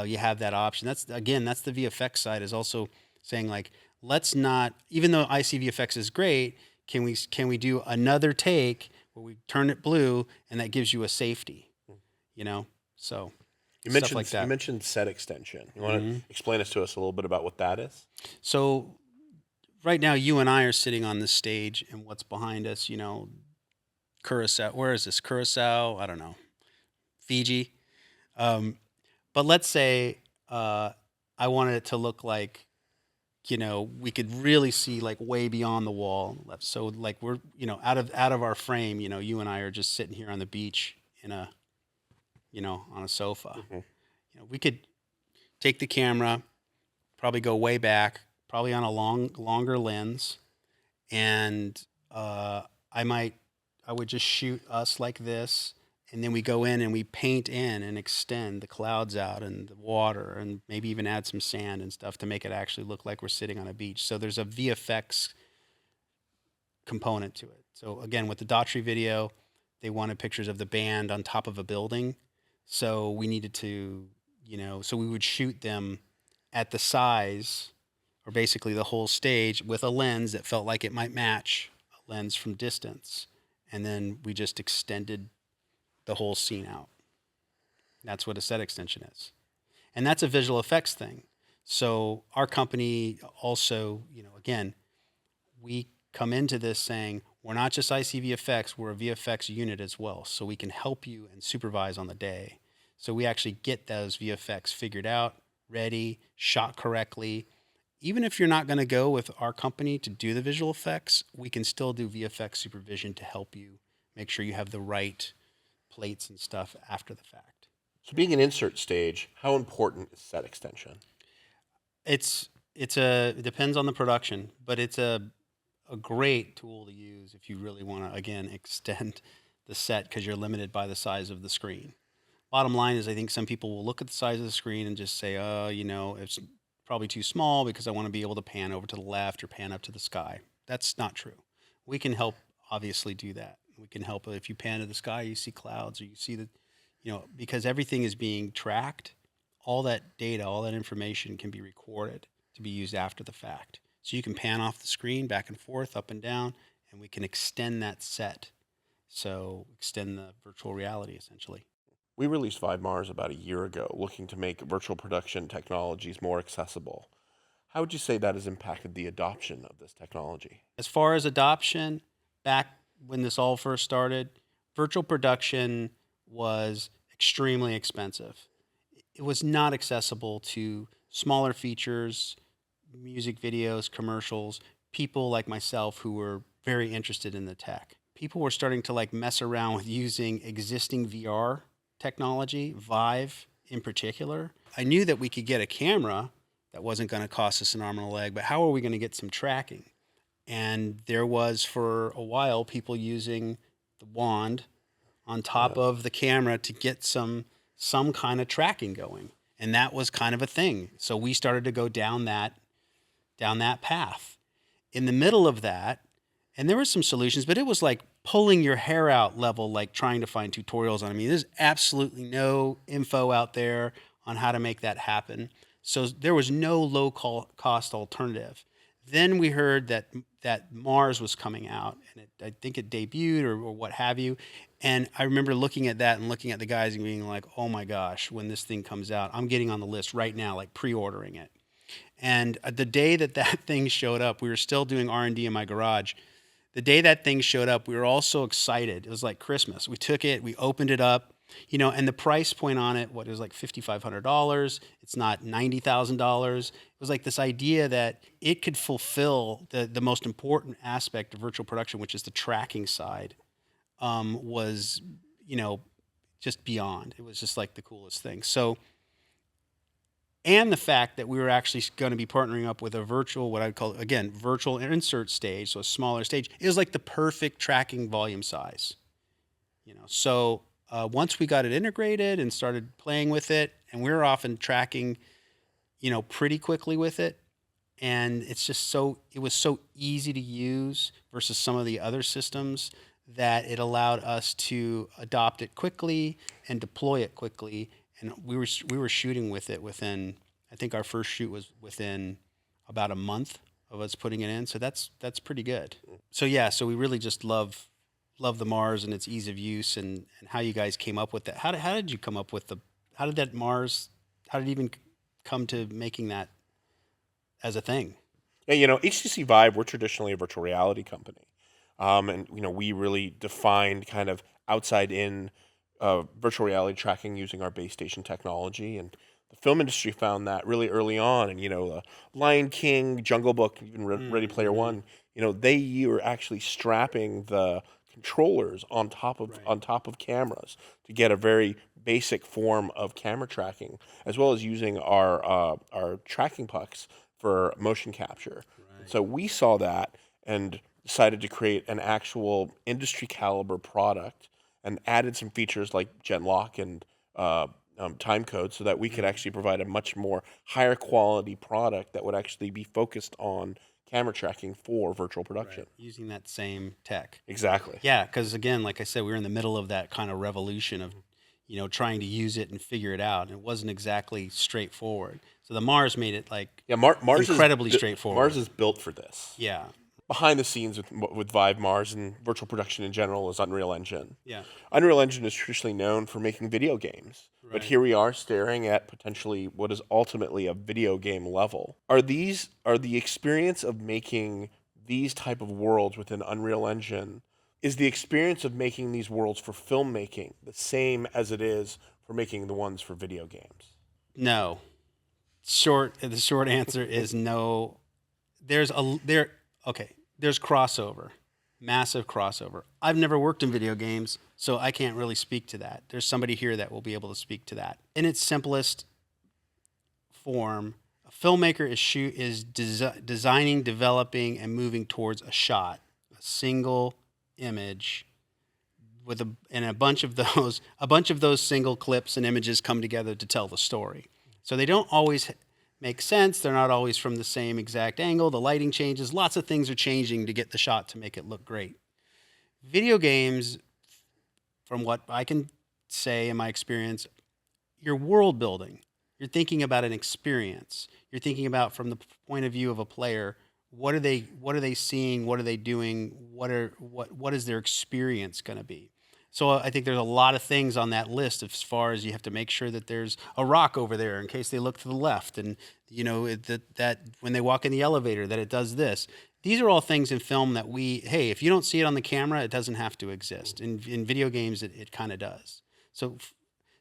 you have that option. That's the VFX side is also saying like, let's not, even though ICVFX is great, can we do another take where we turn it blue and that gives you a safety, you know? So stuff like that. You mentioned set extension. You want to explain this to us a little bit about what that is? So right now, you and I are sitting on this stage, and what's behind us, Curacao. Where is this? Curacao? I don't know. Fiji. But let's say I wanted it to look like, we could really see like way beyond the wall left. So like we're, out of our frame, you and I are just sitting here on the beach in a, on a sofa. We could take the camera, probably go way back, probably on a longer lens, and I would just shoot us like this, and then we go in and we paint in and extend the clouds out and the water, and maybe even add some sand and stuff to make it actually look like we're sitting on a beach. So there's a VFX component to it. So again, with the Daughtry video, they wanted pictures of the band on top of a building, so we needed to, so we would shoot them at the size, or basically the whole stage, with a lens that felt like it might match a lens from distance. And then we just extended the whole scene out. That's what a set extension is. And that's a visual effects thing. So our company also, again, we come into this saying, we're not just ICVFX, we're a VFX unit as well. So we can help you and supervise on the day. So we actually get those VFX figured out, ready, shot correctly. Even if you're not going to go with our company to do the visual effects, we can still do VFX supervision to help you make sure you have the right plates and stuff after the fact. So being an insert stage, how important is set extension? It depends on the production, but it's a great tool to use if you really want to, again, extend the set because you're limited by the size of the screen. Bottom line is, I think some people will look at the size of the screen and just say, it's probably too small because I want to be able to pan over to the left or pan up to the sky. That's not true. We can help obviously do that. We can help if you pan to the sky, you see clouds, or you see because everything is being tracked. All that data, all that information can be recorded to be used after the fact. So you can pan off the screen back and forth, up and down, and we can extend that set. So extend the virtual reality essentially. We released VIVE Mars about a year ago, looking to make virtual production technologies more accessible. How would you say that has impacted the adoption of this technology? As far as adoption, back when this all first started, virtual production was extremely expensive. It was not accessible to smaller features, music videos, commercials, people like myself who were very interested in the tech. People were starting to mess around with using existing VR technology, VIVE in particular. I knew that we could get a camera that wasn't going to cost us an arm and a leg, but how are we going to get some tracking? And there was, for a while, people using the wand on top of the camera to get some kind of tracking going. And that was kind of a thing. So we started to go down that path. In the middle of that, and there were some solutions, but it was like pulling your hair out level, like trying to find tutorials on. I mean, there's absolutely no info out there on how to make that happen. So there was no low cost alternative. Then we heard that Mars was coming out, and I think it debuted or what have you. And I remember looking at that and looking at the guys and being like, oh my gosh, when this thing comes out, I'm getting on the list right now, like pre-ordering it. And the day that thing showed up, we were still doing R&D in my garage. The day that thing showed up, we were all so excited. It was like Christmas. We took it, we opened it up, and the price point on it, it was like $5,500. It's not $90,000. It was like this idea that it could fulfill the most important aspect of virtual production, which is the tracking side, was, just beyond. It was just like the coolest thing. So, and the fact that we were actually going to be partnering up with a virtual, what I'd call, again, virtual insert stage, so a smaller stage, it was like the perfect tracking volume size. So once we got it integrated and started playing with it, and we were often tracking, pretty quickly with it, and it's just it was so easy to use versus some of the other systems that it allowed us to adopt it quickly and deploy it quickly. And we were shooting with it within, I think our first shoot was within about a month of us putting it in. So that's pretty good. So yeah, so we really just love the Mars and its ease of use, and how you guys came up with that. How did you come up with how did that Mars, how did it even come to making that as a thing? Yeah, HTC Vive, we're traditionally a virtual reality company. And, we really defined kind of outside in virtual reality tracking using our base station technology. And the film industry found that really early on. And, Lion King, Jungle Book, even Ready Player Mm-hmm. One, they were actually strapping the controllers Right. on top of cameras to get a very basic form of camera tracking, as well as using our tracking pucks for motion capture. And Right. so we saw that and decided to create an actual industry caliber product and added some features like gen lock and time code so that we could Mm. actually provide a much more higher quality product that would actually be focused on camera tracking for virtual production. Right. Using that same tech. Exactly. Yeah, because again, like I said, we were in the middle of that kind of revolution of, trying to use it and figure it out. And it wasn't exactly straightforward. So the Mars made it like Yeah, incredibly straightforward. Mars is built for this. Yeah. Behind the scenes with Vive Mars and virtual production in general is Unreal Engine. Yeah. Unreal Engine is traditionally known for making video games, but Right. here we are staring at potentially what is ultimately a video game level. Are the experience of making these type of worlds within Unreal Engine, is the experience of making these worlds for filmmaking the same as it is for making the ones for video games? No. The short answer is no. Okay, there's crossover. Massive crossover. I've never worked in video games, so I can't really speak to that. There's somebody here that will be able to speak to that. In its simplest form, a filmmaker designing, developing, and moving towards a shot, a single image and a bunch of those single clips and images come together to tell the story. So they don't always make sense. They're not always from the same exact angle. The lighting changes. Lots of things are changing to get the shot to make it look great. Video games, from what I can say in my experience, you're world building. You're thinking about an experience. You're thinking about, from the point of view of a player, what are they seeing? What are they doing? What is their experience going to be? So I think there's a lot of things on that list as far as you have to make sure that there's a rock over there in case they look to the left, and that when they walk in the elevator that it does this. These are all things in film that hey, if you don't see it on the camera, it doesn't have to exist. In video games, it kind of does. So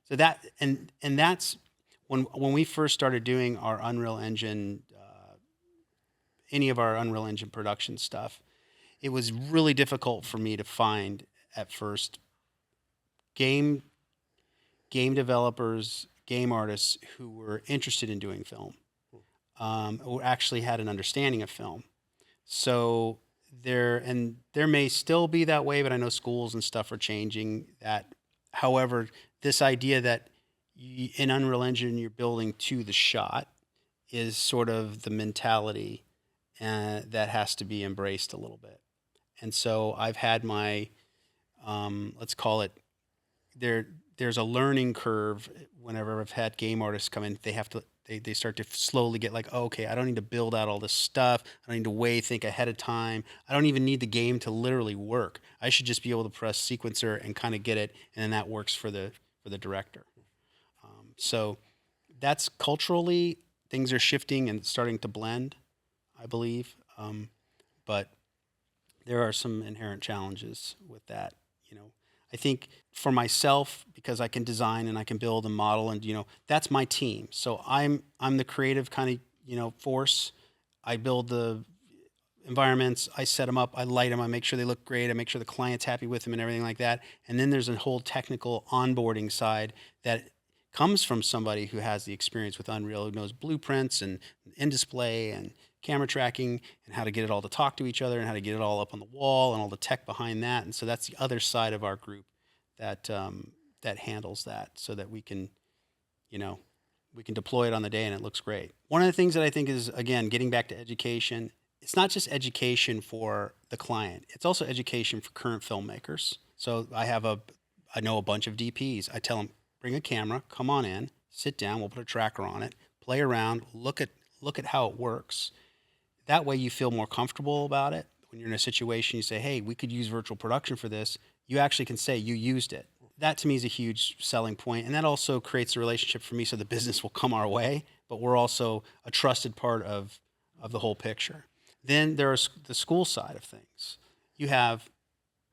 that and that's when we first started doing our Unreal Engine, any of our Unreal Engine production stuff, it was really difficult for me to find at first game developers, game artists who were interested in doing film, who actually had an understanding of film. So there may still be that way, but I know schools and stuff are changing that. However, this idea that in Unreal Engine you're building to the shot is sort of the mentality that has to be embraced a little bit. And so I've had my, let's call it, there's a learning curve whenever I've had game artists come in. They start to slowly get like, oh, okay, I don't need to build out all this stuff. I don't need to think ahead of time. I don't even need the game to literally work. I should just be able to press sequencer and kind of get it, and then that works for the director. So that's culturally, things are shifting and starting to blend, I believe. But there are some inherent challenges with that. I think for myself, because I can design and I can build and model, and that's my team. So I'm the creative kind of force. I build the environments, I set them up, I light them, I make sure they look great, I make sure the client's happy with them and everything like that. And then there's a whole technical onboarding side that comes from somebody who has the experience with Unreal, who knows blueprints and in-display and camera tracking and how to get it all to talk to each other and how to get it all up on the wall and all the tech behind that. And so that's the other side of our group that that handles that, so that we can deploy it on the day and it looks great. One of the things that I think is, again, getting back to education, it's not just education for the client, it's also education for current filmmakers. So I know a bunch of DPs. I tell them, bring a camera, come on in, sit down, we'll put a tracker on it, play around, look at how it works. That way you feel more comfortable about it. When you're in a situation, you say, hey, we could use virtual production for this. You actually can say you used it. That to me is a huge selling point. And that also creates a relationship for me so the business will come our way, but we're also a trusted part of the whole picture. Then there's the school side of things. You have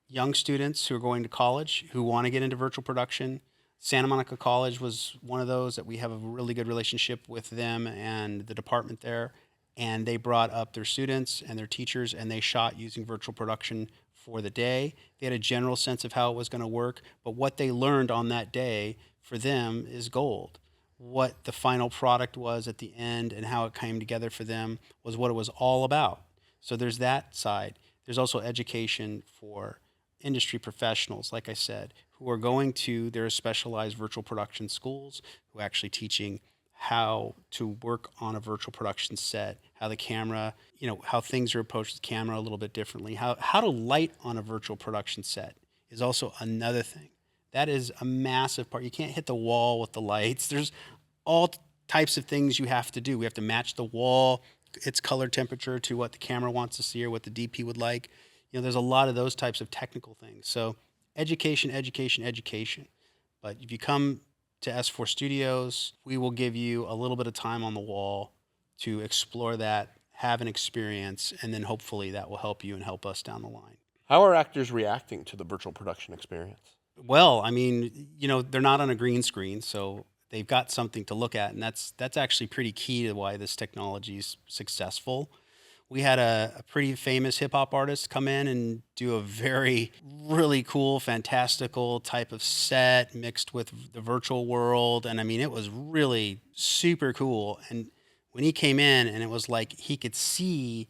young students who are going to college who want to get into virtual production. Santa Monica College was one of those that we have a really good relationship with them and the department there. And they brought up their students and their teachers, and they shot using virtual production for the day. They had a general sense of how it was going to work, but what they learned on that day for them is gold. What the final product was at the end and how it came together for them was what it was all about. So there's that side. There's also education for industry professionals, like I said, who are going to their specialized virtual production schools, who are actually teaching how to work on a virtual production set, how the camera, how things are approached with the camera a little bit differently, how to light on a virtual production set is also another thing. That is a massive part. You can't hit the wall with the lights. There's all types of things you have to do. We have to match the wall, its color temperature to what the camera wants to see or what the DP would like. There's a lot of those types of technical things. So education, education, education. But if you come to S4 Studios, we will give you a little bit of time on the wall to explore that, have an experience, and then hopefully that will help you and help us down the line. How are actors reacting to the virtual production experience? Well, I mean, they're not on a green screen, so they've got something to look at, and that's actually pretty key to why this technology is successful. We had a pretty famous hip hop artist come in and do a very, really cool, fantastical type of set mixed with the virtual world. And I mean, it was really super cool. And when he came in and it was like he could see,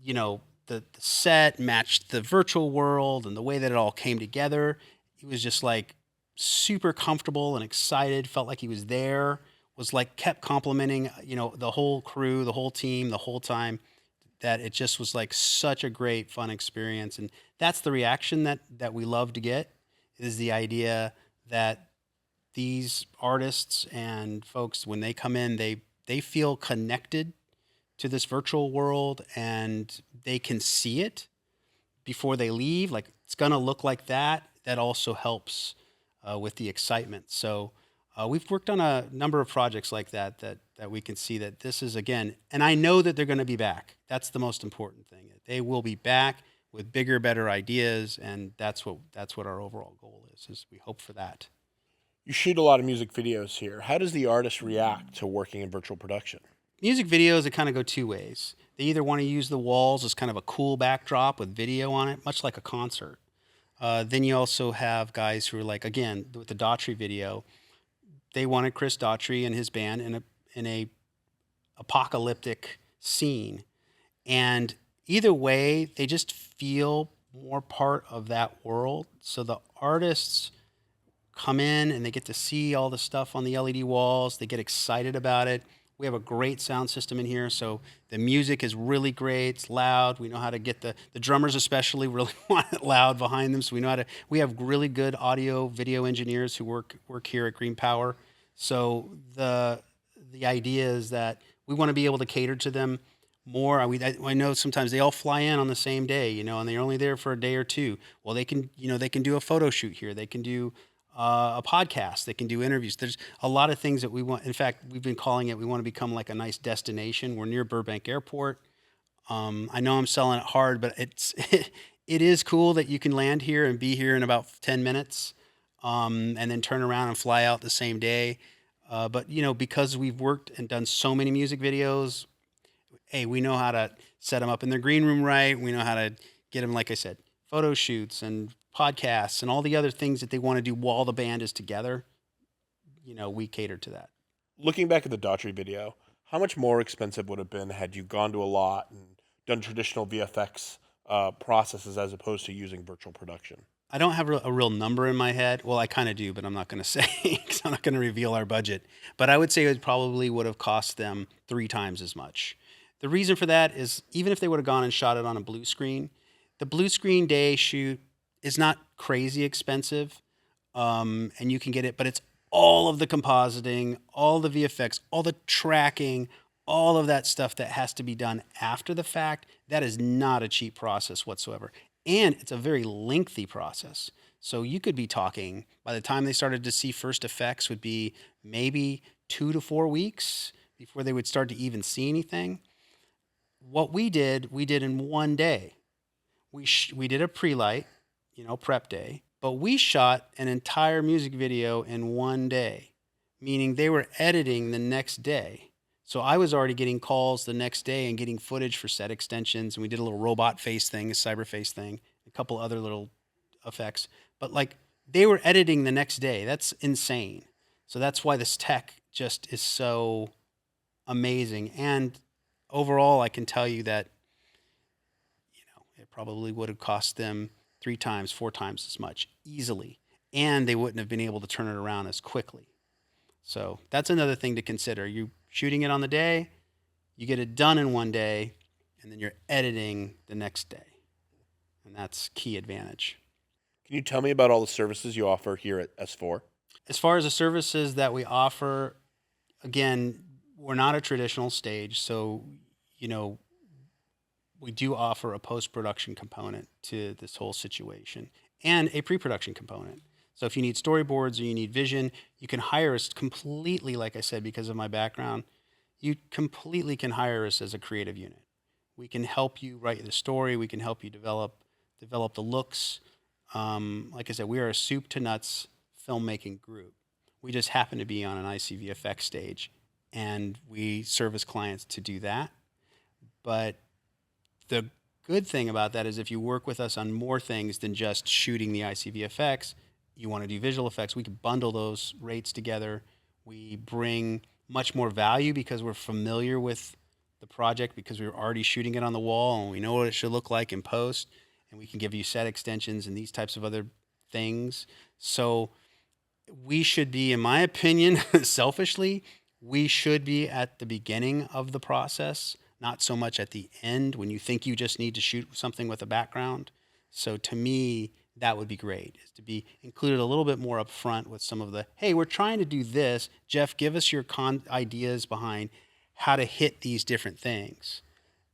the set matched the virtual world and the way that it all came together, he was just like super comfortable and excited, felt like he was there, was like kept complimenting, the whole crew, the whole team, the whole time. That it just was like such a great, fun experience. And that's the reaction that we love to get, is the idea that these artists and folks, when they come in, they feel connected to this virtual world and they can see it before they leave. Like, it's going to look like that. That also helps with the excitement. So we've worked on a number of projects like that we can see that this is, again, and I know that they're going to be back. That's the most important thing. They will be back with bigger, better ideas, and that's what our overall goal is we hope for that. You shoot a lot of music videos here. How does the artist react to working in virtual production? Music videos, they kind of go two ways. They either want to use the walls as kind of a cool backdrop with video on it, much like a concert. Then you also have guys who are like, again, with the Daughtry video, they wanted Chris Daughtry and his band in a apocalyptic scene. And either way, they just feel more part of that world. So the artists come in and they get to see all the stuff on the LED walls. They get excited about it. We have a great sound system in here, so the music is really great. It's loud. We know how to get the drummers especially really want it loud behind them. So we have really good audio video engineers who work here at Green Power. So the idea is that we want to be able to cater to them more. I know sometimes they all fly in on the same day, and they're only there for a day or two. Well, they can do a photo shoot here. They can do a podcast. They can do interviews. There's a lot of things that we want. In fact, we've been calling it, we want to become like a nice destination. We're near Burbank Airport. I know I'm selling it hard, but it is cool that you can land here and be here in about 10 minutes and then turn around and fly out the same day. But, because we've worked and done so many music videos, hey, we know how to set them up in their green room right. We know how to get them, like I said, photo shoots and podcasts and all the other things that they want to do while the band is together. We cater to that. Looking back at the Daughtry video, how much more expensive would it have been had you gone to a lot and done traditional VFX processes as opposed to using virtual production? I don't have a real number in my head. Well, I kind of do, but I'm not going to say because I'm not going to reveal our budget. But I would say it probably would have cost them 3 times as much. The reason for that is even if they would have gone and shot it on a blue screen, the blue screen day shoot is not crazy expensive, and you can get it, but it's all of the compositing, all the VFX, all the tracking, all of that stuff that has to be done after the fact. That is not a cheap process whatsoever. And it's a very lengthy process. So you could be talking, by the time they started to see first effects, would be maybe 2 to 4 weeks before they would start to even see anything. What we did in one day. We did a pre-light, prep day, but we shot an entire music video in one day, meaning they were editing the next day. So I was already getting calls the next day and getting footage for set extensions, and we did a little robot face thing, a cyber face thing, a couple other little effects. But like they were editing the next day. That's insane. So that's why this tech just is so amazing. And overall, I can tell you that it probably would have cost them 3 times, 4 times as much easily, and they wouldn't have been able to turn it around as quickly. So that's another thing to consider. You shooting it on the day, you get it done in one day, and then you're editing the next day, and that's key advantage. Can you tell me about all the services you offer here at S4? As far as the services that we offer, again, we're not a traditional stage, so we do offer a post-production component to this whole situation and a pre-production component. So if you need storyboards or you need vision, you can hire us completely, like I said, because of my background, you completely can hire us as a creative unit. We can help you write the story. We can help you develop the looks. Like I said, we are a soup to nuts filmmaking group. We just happen to be on an ICVFX stage, and we service clients to do that. But the good thing about that is if you work with us on more things than just shooting the ICVFX, you want to do visual effects, we can bundle those rates together. We bring much more value because we're familiar with the project, because we were already shooting it on the wall and we know what it should look like in post, and we can give you set extensions and these types of other things. So we should be, in my opinion, selfishly, we should be at the beginning of the process, not so much at the end when you think you just need to shoot something with a background. So to me, that would be great, is to be included a little bit more up front with some of the, hey, we're trying to do this. Jeff, give us your ideas behind how to hit these different things.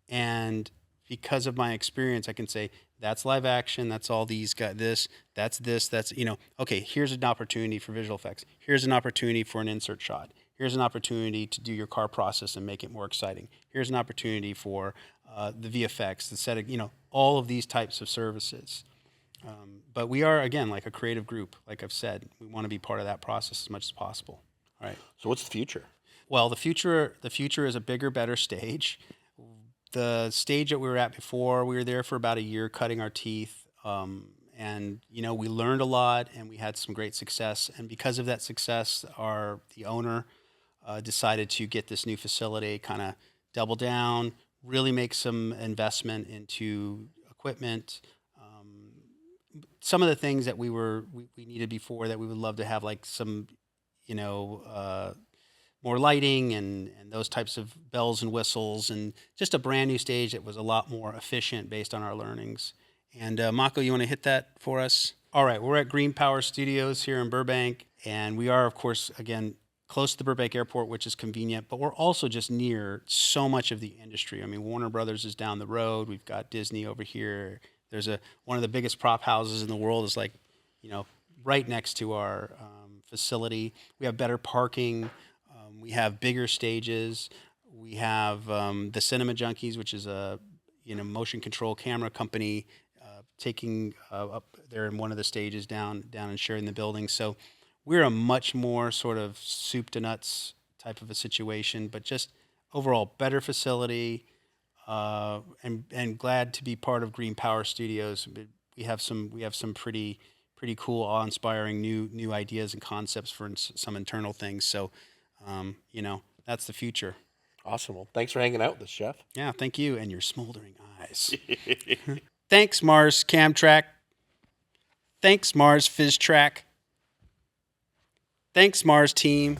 And because of my experience, I can say, that's live action, that's all these got this, that's, okay, here's an opportunity for visual effects. Here's an opportunity for an insert shot. Here's an opportunity to do your car process and make it more exciting. Here's an opportunity for the VFX, the set, all of these types of services. But we are, again, like a creative group. Like I've said, we want to be part of that process as much as possible. All right. So what's the future? Well, the future is a bigger, better stage. The stage that we were at before, we were there for about a year cutting our teeth. And, we learned a lot and we had some great success. And because of that success, the owner decided to get this new facility, kind of double down, really make some investment into equipment. Some of the things that we needed before that we would love to have, like some, more lighting and those types of bells and whistles, and just a brand new stage that was a lot more efficient based on our learnings. And Mako, you want to hit that for us? All right, we're at Green Power Studios here in Burbank, and we are, of course, again, close to the Burbank Airport, which is convenient, but we're also just near so much of the industry. I mean, Warner Brothers is down the road. We've got Disney over here. There's one of the biggest prop houses in the world is right next to our facility. We have better parking. We have bigger stages. We have the Cinema Junkies, which is a motion control camera company, taking up there in one of the stages down and sharing the building. So we're a much more sort of soup to nuts type of a situation, but just overall better facility, and glad to be part of Green Power Studios. We have some pretty cool, awe-inspiring new ideas and concepts for some internal things. So, that's the future. Awesome. Well, thanks for hanging out with us, Jeff. Yeah, thank you, and your smoldering eyes. Thanks, Mars CamTrack. Thanks, Mars PhysTrack. Thanks, Mars team.